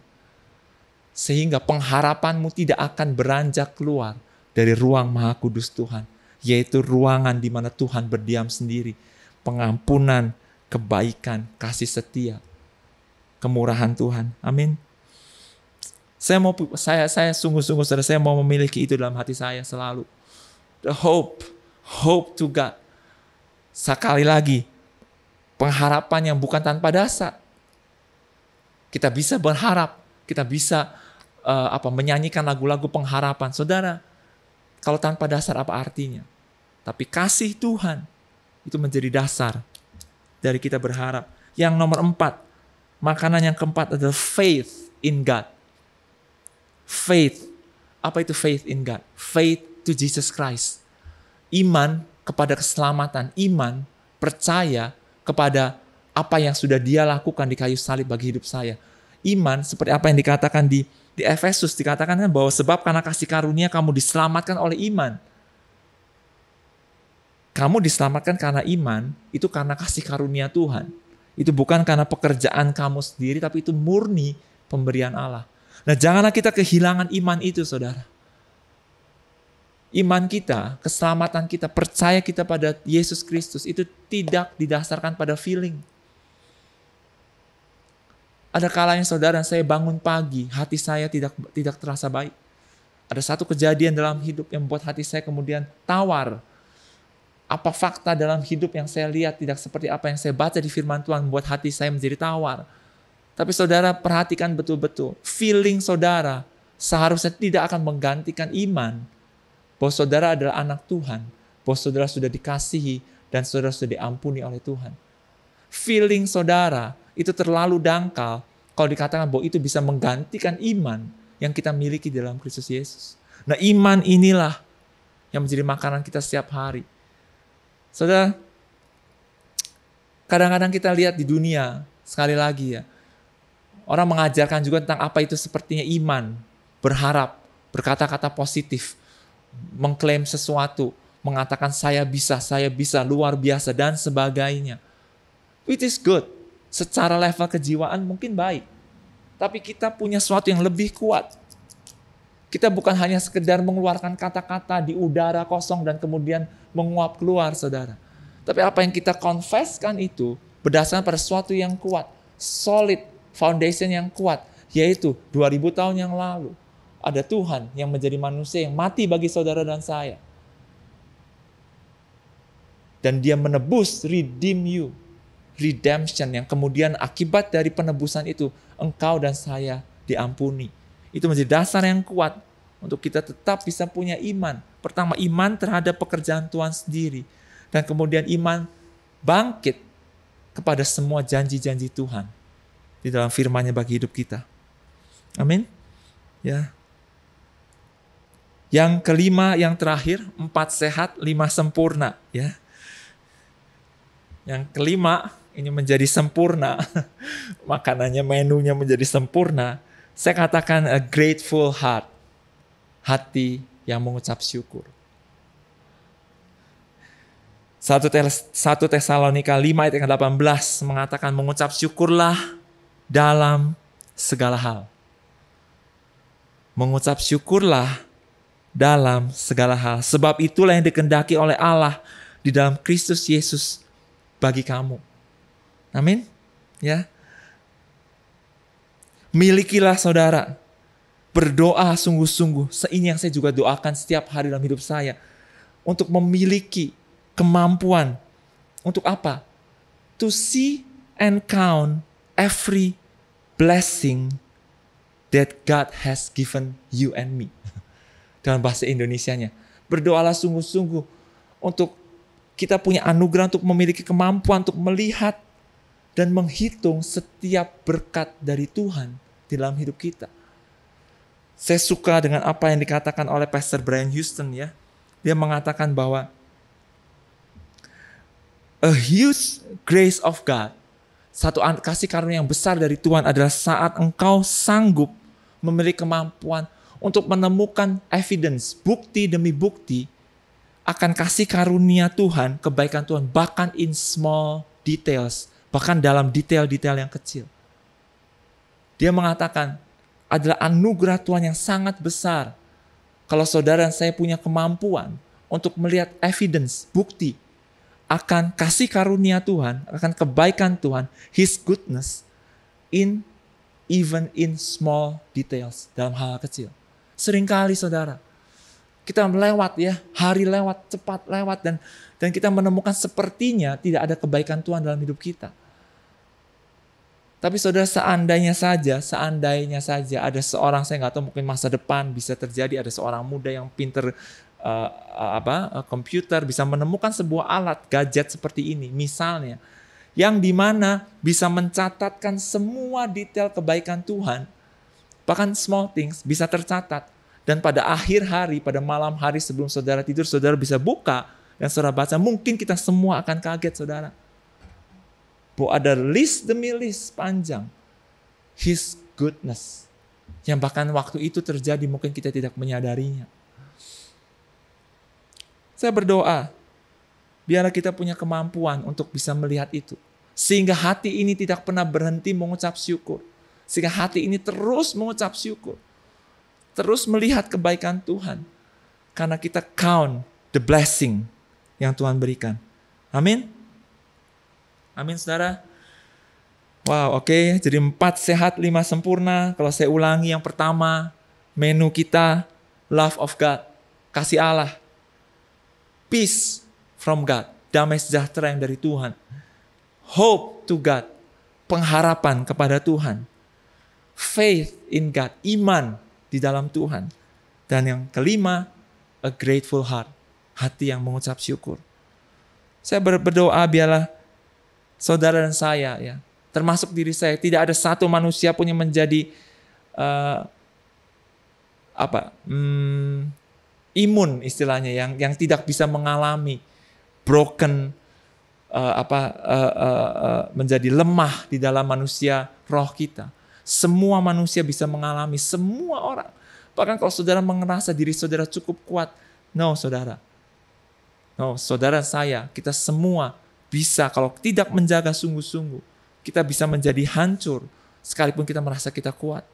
[SPEAKER 1] Sehingga pengharapanmu tidak akan beranjak keluar dari ruang Maha Kudus Tuhan. Yaitu ruangan di mana Tuhan berdiam sendiri. Pengampunan, kebaikan, kasih setia, kemurahan Tuhan. Amin. Saya sungguh-sungguh saudara, saya mau memiliki itu dalam hati saya selalu. The hope to God. Sekali lagi, pengharapan yang bukan tanpa dasar. Kita bisa berharap, kita bisa menyanyikan lagu-lagu pengharapan. Saudara, kalau tanpa dasar apa artinya? Tapi kasih Tuhan itu menjadi dasar dari kita berharap. Yang nomor 4, makanan yang keempat adalah faith in God. Faith. Apa itu faith in God? Faith to Jesus Christ. Iman kepada keselamatan. Iman, percaya kepada apa yang sudah Dia lakukan di kayu salib bagi hidup saya. Iman seperti apa yang dikatakan di Efesus, dikatakan bahwa sebab karena kasih karunia kamu diselamatkan oleh iman. Kamu diselamatkan karena iman, itu karena kasih karunia Tuhan. Itu bukan karena pekerjaan kamu sendiri, tapi itu murni pemberian Allah. Nah, janganlah kita kehilangan iman itu, saudara. Iman kita, keselamatan kita, percaya kita pada Yesus Kristus itu tidak didasarkan pada feeling. Ada kalanya saudara, saya bangun pagi, hati saya tidak terasa baik. Ada satu kejadian dalam hidup yang membuat hati saya kemudian tawar. Apa fakta dalam hidup yang saya lihat tidak seperti apa yang saya baca di firman Tuhan membuat hati saya menjadi tawar. Tapi saudara perhatikan betul-betul, feeling saudara seharusnya tidak akan menggantikan iman bahwa saudara adalah anak Tuhan, bahwa saudara sudah dikasihi dan saudara sudah diampuni oleh Tuhan. Feeling saudara itu terlalu dangkal kalau dikatakan bahwa itu bisa menggantikan iman yang kita miliki dalam Kristus Yesus. Nah, iman inilah yang menjadi makanan kita setiap hari. Saudara, kadang-kadang kita lihat di dunia, sekali lagi ya, orang mengajarkan juga tentang apa itu sepertinya iman, berharap, berkata-kata positif, mengklaim sesuatu, mengatakan saya bisa, luar biasa, dan sebagainya. Which is good. Secara level kejiwaan mungkin baik. Tapi kita punya sesuatu yang lebih kuat. Kita bukan hanya sekedar mengeluarkan kata-kata di udara kosong dan kemudian menguap keluar, saudara. Tapi apa yang kita confesskan itu berdasarkan pada sesuatu yang kuat. Solid, foundation yang kuat. Yaitu 2000 tahun yang lalu. Ada Tuhan yang menjadi manusia yang mati bagi saudara dan saya. Dan Dia menebus, redeem you. Redemption yang kemudian akibat dari penebusan itu engkau dan saya diampuni. Itu menjadi dasar yang kuat untuk kita tetap bisa punya iman. Pertama, iman terhadap pekerjaan Tuhan sendiri. Dan kemudian iman bangkit kepada semua janji-janji Tuhan di dalam firman-Nya bagi hidup kita. Amin. Ya. Yang kelima, yang terakhir, 4 sehat, 5 sempurna. Ya. Yang kelima, ini menjadi sempurna. Makanannya, menunya menjadi sempurna. Saya katakan a grateful heart. Hati yang mengucap syukur. 1 Tesalonika 5 ayat 18 mengatakan mengucap syukurlah dalam segala hal. Mengucap syukurlah dalam segala hal. Sebab itulah yang dikehendaki oleh Allah di dalam Kristus Yesus bagi kamu. Amin. Ya. Milikilah saudara. Berdoa sungguh-sungguh. Ini yang saya juga doakan setiap hari dalam hidup saya. Untuk memiliki kemampuan. Untuk apa? To see and count every blessing that God has given you and me. Dalam bahasa Indonesianya. Berdoalah sungguh-sungguh untuk kita punya anugerah untuk memiliki kemampuan untuk melihat dan menghitung setiap berkat dari Tuhan di dalam hidup kita. Saya suka dengan apa yang dikatakan oleh Pastor Brian Houston ya. Dia mengatakan bahwa a huge grace of God, satu kasih karunia yang besar dari Tuhan adalah saat engkau sanggup memiliki kemampuan untuk menemukan evidence, bukti demi bukti akan kasih karunia Tuhan, kebaikan Tuhan, bahkan in small details, bahkan dalam detail-detail yang kecil. Dia mengatakan adalah anugerah Tuhan yang sangat besar kalau saudara dan saya punya kemampuan untuk melihat evidence, bukti akan kasih karunia Tuhan, akan kebaikan Tuhan, His goodness even in small details, dalam hal kecil. Seringkali saudara, kita melewat ya, hari lewat, cepat lewat, dan kita menemukan sepertinya tidak ada kebaikan Tuhan dalam hidup kita. Tapi saudara, seandainya saja ada seorang, saya nggak tahu, mungkin masa depan bisa terjadi, ada seorang muda yang pinter komputer, bisa menemukan sebuah alat, gadget seperti ini, misalnya, yang dimana bisa mencatatkan semua detail kebaikan Tuhan, bahkan small things bisa tercatat, dan pada akhir hari, pada malam hari sebelum saudara tidur, saudara bisa buka dan saudara baca, mungkin kita semua akan kaget saudara. Bahwa ada list demi list panjang His goodness, yang bahkan waktu itu terjadi mungkin kita tidak menyadarinya. Saya berdoa, biarlah kita punya kemampuan untuk bisa melihat itu, sehingga hati ini tidak pernah berhenti mengucap syukur, sehingga hati ini terus mengucap syukur, terus melihat kebaikan Tuhan, karena kita count the blessing yang Tuhan berikan. Amin. Amin saudara. Wow, oke. Jadi 4 sehat, 5 sempurna. Kalau saya ulangi, yang pertama, menu kita, love of God, kasih Allah. Peace from God, damai sejahtera yang dari Tuhan. Hope to God, pengharapan kepada Tuhan. Faith in God, iman di dalam Tuhan. Dan yang kelima, a grateful heart, hati yang mengucap syukur. Saya berdoa biarlah saudara dan saya, ya, termasuk diri saya, tidak ada satu manusia pun yang menjadi imun istilahnya, yang tidak bisa mengalami broken, menjadi lemah di dalam manusia roh kita. Semua manusia bisa mengalami, semua orang. Bahkan kalau saudara merasa diri saudara cukup kuat, no saudara, saudara saya, kita semua bisa, kalau tidak menjaga sungguh-sungguh, kita bisa menjadi hancur sekalipun kita merasa kita kuat.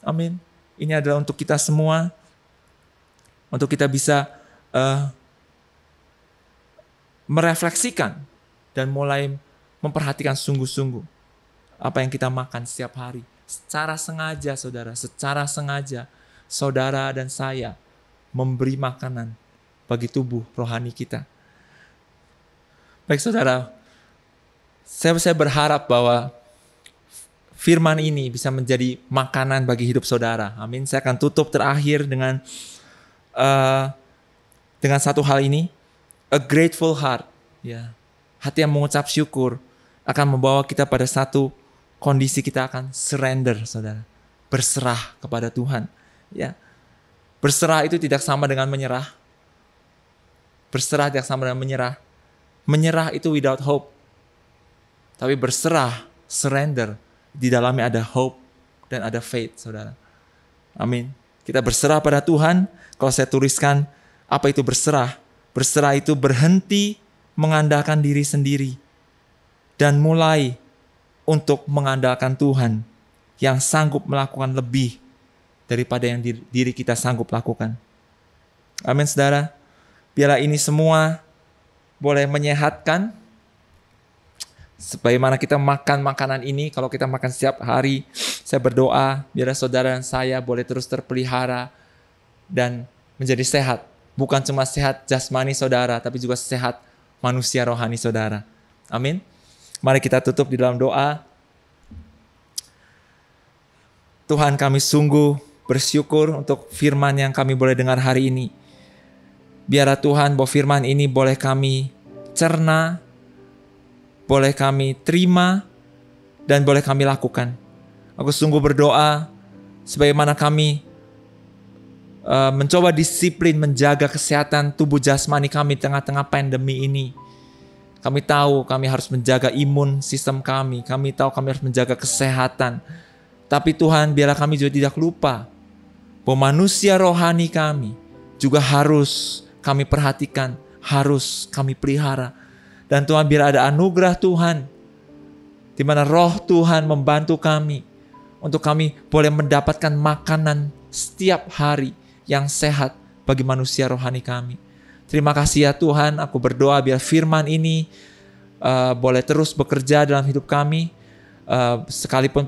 [SPEAKER 1] Amin. Ini adalah untuk kita semua, untuk kita bisa merefleksikan dan mulai memperhatikan sungguh-sungguh apa yang kita makan setiap hari. Secara sengaja saudara dan saya memberi makanan bagi tubuh rohani kita. Baik saudara, saya berharap bahwa firman ini bisa menjadi makanan bagi hidup saudara. Amin. Saya akan tutup terakhir dengan satu hal ini, a grateful heart. Ya, hati yang mengucap syukur akan membawa kita pada satu kondisi, kita akan surrender, saudara, berserah kepada Tuhan. Ya, berserah itu tidak sama dengan menyerah. Berserah tidak sama dengan menyerah. Menyerah itu without hope. Tapi berserah, surrender, di dalamnya ada hope dan ada faith, saudara. Amin. Kita berserah pada Tuhan. Kalau saya tuliskan, apa itu berserah? Berserah itu berhenti mengandalkan diri sendiri dan mulai untuk mengandalkan Tuhan yang sanggup melakukan lebih daripada yang diri kita sanggup lakukan. Amin, saudara. Biarlah ini semua boleh menyehatkan, sebagaimana kita makan makanan ini. Kalau kita makan setiap hari, saya berdoa biarlah saudara dan saya boleh terus terpelihara dan menjadi sehat. Bukan cuma sehat jasmani saudara, tapi juga sehat manusia rohani saudara. Amin. Mari kita tutup di dalam doa. Tuhan, kami sungguh bersyukur untuk firman yang kami boleh dengar hari ini. Biarlah Tuhan bahwa firman ini boleh kami cerna, boleh kami terima, dan boleh kami lakukan. Aku sungguh berdoa sebagaimana kami mencoba disiplin menjaga kesehatan tubuh jasmani kami di tengah-tengah pandemi ini. Kami tahu kami harus menjaga imun sistem kami. Kami tahu kami harus menjaga kesehatan. Tapi Tuhan, biarlah kami juga tidak lupa bahwa manusia rohani kami juga harus kami perhatikan, harus kami pelihara. Dan Tuhan, biar ada anugerah Tuhan, di mana roh Tuhan membantu kami untuk kami boleh mendapatkan makanan setiap hari yang sehat bagi manusia rohani kami. Terima kasih ya Tuhan, aku berdoa biar firman ini boleh terus bekerja dalam hidup kami. Sekalipun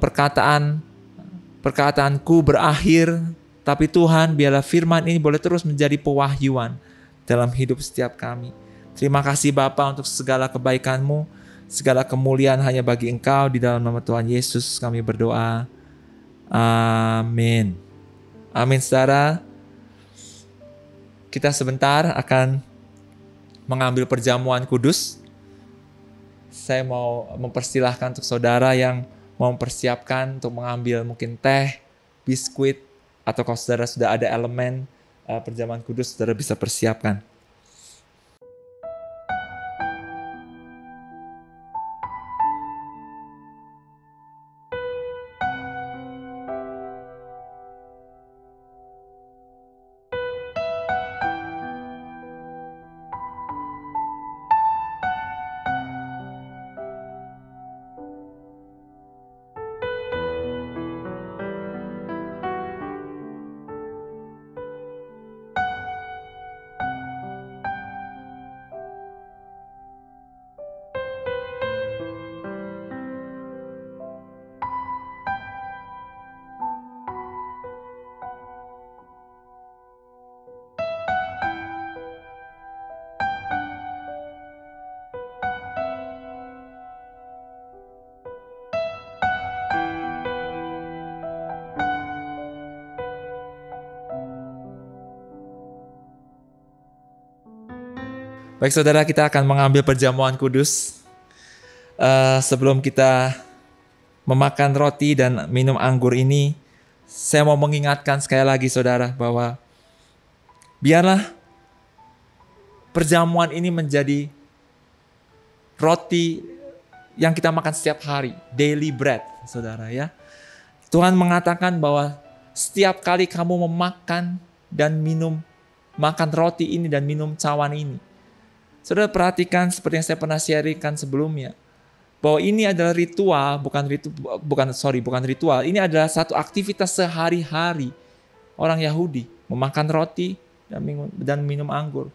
[SPEAKER 1] perkataanku berakhir, tapi Tuhan, biarlah firman ini boleh terus menjadi pewahyuan dalam hidup setiap kami. Terima kasih Bapa untuk segala kebaikan-Mu, segala kemuliaan hanya bagi Engkau. Di dalam nama Tuhan Yesus kami berdoa. Amin. Amin saudara. Kita sebentar akan mengambil perjamuan kudus. Saya mau mempersilahkan untuk saudara yang mau mempersiapkan untuk mengambil mungkin teh, biskuit, atau kalau saudara sudah ada elemen perjamuan kudus, saudara bisa persiapkan. Baik saudara, kita akan mengambil perjamuan kudus. Sebelum kita memakan roti dan minum anggur ini, saya mau mengingatkan sekali lagi saudara bahwa biarlah perjamuan ini menjadi roti yang kita makan setiap hari, daily bread saudara ya. Tuhan mengatakan bahwa setiap kali kamu memakan dan minum, makan roti ini dan minum cawan ini, saudara perhatikan seperti yang saya pernah sharingkan sebelumnya, bahwa ini adalah ritual, bukan ritual. Ini adalah satu aktivitas sehari-hari orang Yahudi, memakan roti dan minum anggur.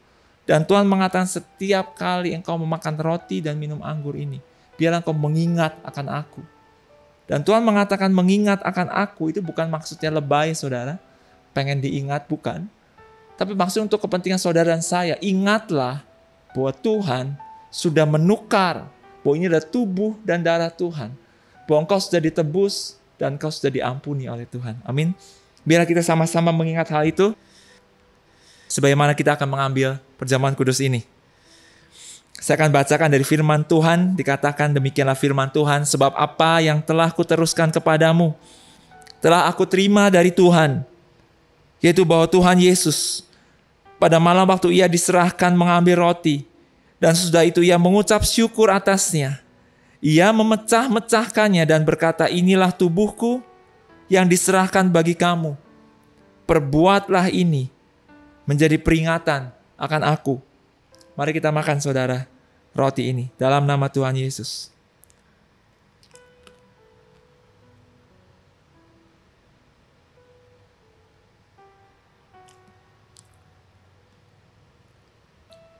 [SPEAKER 1] Dan Tuhan mengatakan setiap kali engkau memakan roti dan minum anggur ini, biarlah engkau mengingat akan aku. Dan Tuhan mengatakan mengingat akan aku itu bukan maksudnya lebay saudara, pengen diingat, bukan. Tapi maksud untuk kepentingan saudara dan saya, ingatlah bahwa Tuhan sudah menukar, bahwa ini adalah tubuh dan darah Tuhan, bahwa engkau sudah ditebus dan engkau sudah diampuni oleh Tuhan. Amin. Biar kita sama-sama mengingat hal itu, sebagaimana kita akan mengambil perjamuan kudus ini. Saya akan bacakan dari firman Tuhan, dikatakan demikianlah firman Tuhan, sebab apa yang telah kuteruskan kepadamu, telah aku terima dari Tuhan, yaitu bahwa Tuhan Yesus, pada malam waktu ia diserahkan mengambil roti, dan sesudah itu ia mengucap syukur atasnya. Ia memecah-mecahkannya dan berkata, inilah tubuhku yang diserahkan bagi kamu. Perbuatlah ini menjadi peringatan akan aku. Mari kita makan saudara roti ini dalam nama Tuhan Yesus.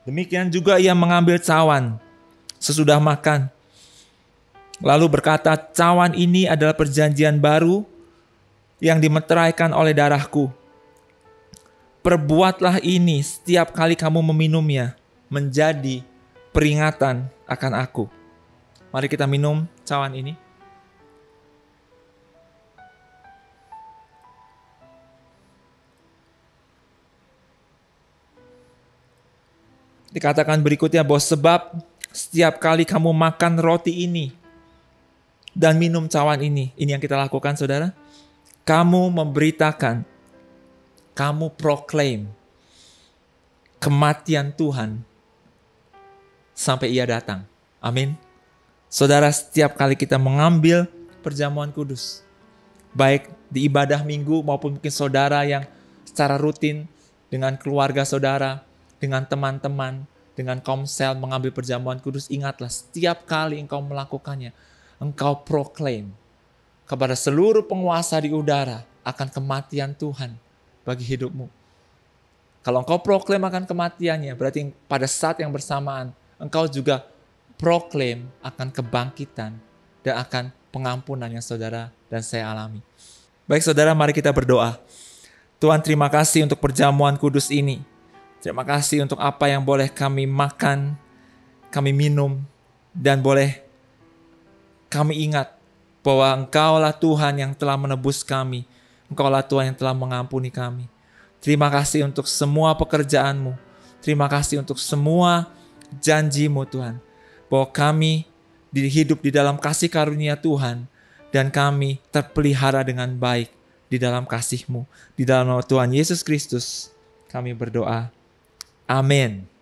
[SPEAKER 1] Demikian juga ia mengambil cawan sesudah makan. Lalu berkata, cawan ini adalah perjanjian baru yang dimeteraikan oleh darahku. Perbuatlah ini setiap kali kamu meminumnya menjadi peringatan akan aku. Mari kita minum cawan ini. Dikatakan berikutnya bahwa sebab setiap kali kamu makan roti ini dan minum cawan ini yang kita lakukan saudara, kamu memberitakan kamu proclaim kematian Tuhan sampai ia datang. Amin. Saudara, setiap kali kita mengambil perjamuan kudus, baik di ibadah minggu maupun mungkin saudara yang secara rutin dengan keluarga saudara, dengan teman-teman, dengan komsel mengambil perjamuan kudus, ingatlah setiap kali engkau melakukannya, engkau proclaim kepada seluruh penguasa di udara akan kematian Tuhan bagi hidupmu. Kalau engkau proklaim akan kematiannya, berarti pada saat yang bersamaan engkau juga proklaim akan kebangkitan dan akan pengampunan yang saudara dan saya alami. Baik saudara, mari kita berdoa. Tuhan, terima kasih untuk perjamuan kudus ini. Terima kasih untuk apa yang boleh kami makan, kami minum, dan boleh kami ingat bahwa Engkaulah Tuhan yang telah menebus kami. Engkaulah Tuhan yang telah mengampuni kami. Terima kasih untuk semua pekerjaan-Mu. Terima kasih untuk semua janji-Mu Tuhan. Bahwa kami hidup di dalam kasih karunia Tuhan. Dan kami terpelihara dengan baik di dalam kasih-Mu. Di dalam nama Tuhan Yesus Kristus kami berdoa. Amin.